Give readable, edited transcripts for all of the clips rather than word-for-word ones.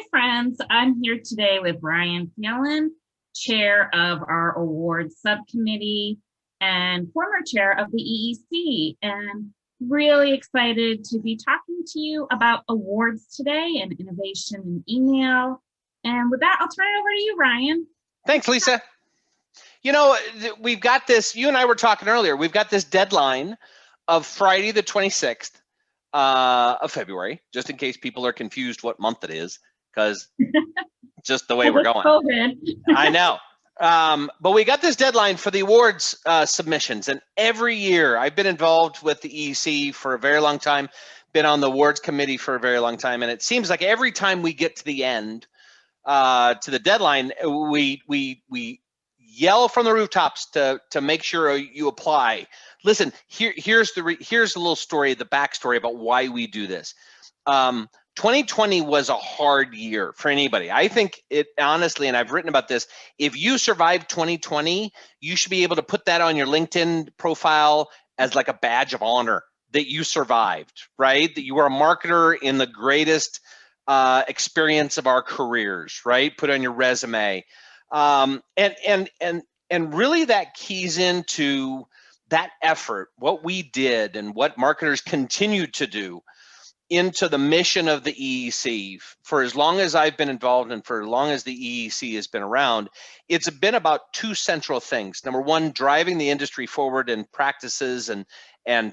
friends. I'm here today with Brian Phelan, chair of our awards subcommittee and former chair of the EEC, and really excited to be talking to you about awards today and innovation in email. And with that, I'll turn it over to you, Ryan. Thanks, Lisa. You know, we've got this, you and I were talking earlier, we've got this deadline of Friday the 26th of February, just in case people are confused what month it is, because just the way we're going. COVID. I know. But we got this deadline for the awards submissions, and every year I've been involved with the EEC for a very long time, been on the awards committee for a very long time, and it seems like every time we get to the end, to the deadline, we yell from the rooftops to make sure you apply. Listen, here's a little story, the backstory about why we do this. 2020 was a hard year for anybody. I think it honestly, and I've written about this, if you survived 2020, you should be able to put that on your LinkedIn profile as like a badge of honor that you survived, right? That you were a marketer in the greatest experience of our careers, right? Put on your resume. And really that keys into that effort, what we did and what marketers continue to do into the mission of the EEC. For as long as I've been involved and for as long as the EEC has been around, it's been about two central things. Number one, driving the industry forward in practices and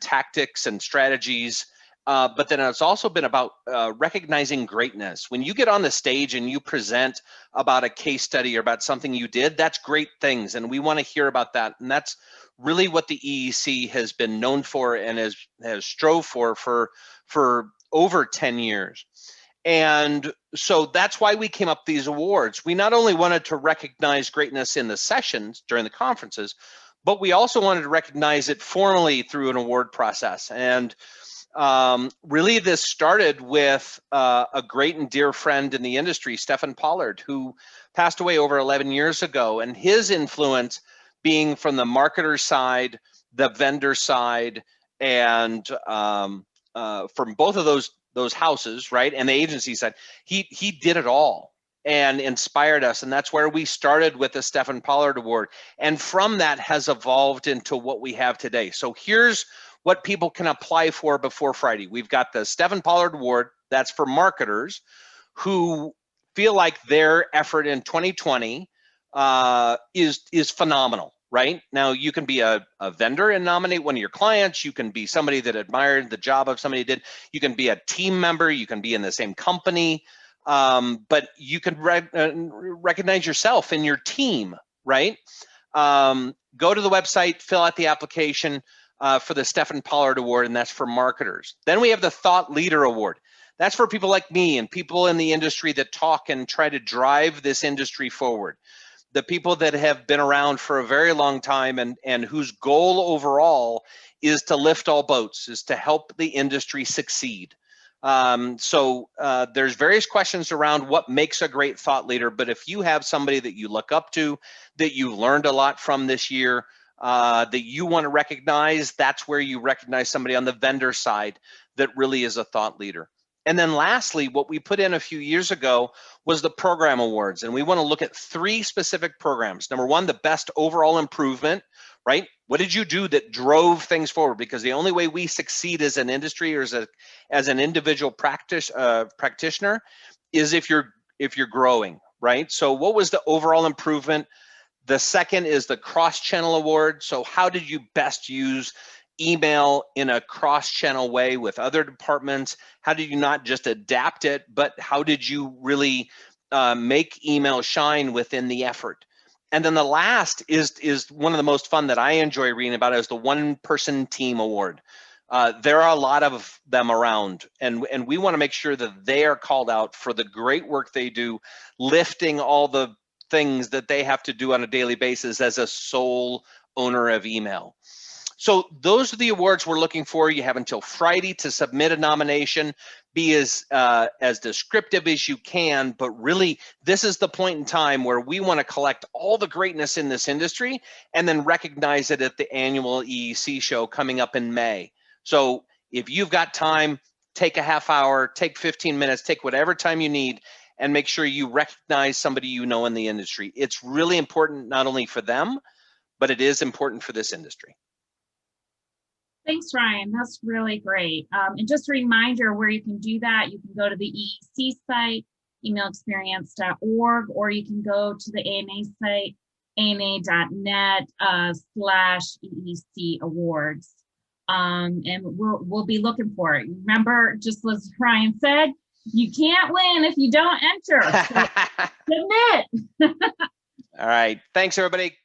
tactics and strategies. But then it's also been about recognizing greatness. When you get on the stage and you present about a case study or about something you did, that's great things. And we want to hear about that. And that's really what the EEC has been known for and has strove for over 10 years. And so that's why we came up with these awards. We not only wanted to recognize greatness in the sessions during the conferences, but we also wanted to recognize it formally through an award process. And really this started with a great and dear friend in the industry, Stephen Pollard, who passed away over 11 years ago. And his influence being from the marketer side, the vendor side, and from both of those houses, right, and the agency side, he did it all and inspired us, and that's where we started with the Stephen Pollard Award, and from that has evolved into what we have today. So here's what people can apply for before Friday. We've got the Stephen Pollard Award. That's for marketers who feel like their effort in 2020 is phenomenal. Right now, you can be a vendor and nominate one of your clients. You can be somebody that admired the job of somebody did. You can be a team member. You can be in the same company, but you can recognize yourself in your team, right? Go to the website, fill out the application for the Stephen Pollard Award, and that's for marketers. Then we have the Thought Leader Award. That's for people like me and people in the industry that talk and try to drive this industry forward. The people that have been around for a very long time and whose goal overall is to lift all boats, is to help the industry succeed. So there's various questions around what makes a great thought leader, but if you have somebody that you look up to, that you learned a lot from this year, that you want to recognize, that's where you recognize somebody on the vendor side that really is a thought leader. And then lastly, what we put in a few years ago was the program awards. And we want to look at three specific programs. Number one, the best overall improvement, right? What did you do that drove things forward? Because the only way we succeed as an industry or as an individual practitioner is if you're growing, right? So what was the overall improvement? The second is the cross-channel award. So how did you best use email in a cross-channel way with other departments? How did you not just adapt it, but how did you really make email shine within the effort? And then the last is one of the most fun that I enjoy reading about is the one-person team award. There are a lot of them around, and we want to make sure that they are called out for the great work they do, lifting all the things that they have to do on a daily basis as a sole owner of email. So those are the awards we're looking for. You have until Friday to submit a nomination. Be as descriptive as you can, but really this is the point in time where we want to collect all the greatness in this industry and then recognize it at the annual EEC show coming up in May. So if you've got time, take a half hour, take 15 minutes, take whatever time you need, and make sure you recognize somebody you know in the industry. It's really important, not only for them, but it is important for this industry. Thanks, Ryan. That's really great. And just a reminder where you can do that, you can go to the EEC site, emailexperience.org, or you can go to the AMA site, ama.net/EEC Awards. And we'll be looking for it. Remember, just as Ryan said, you can't win if you don't enter. So submit. All right. Thanks, everybody.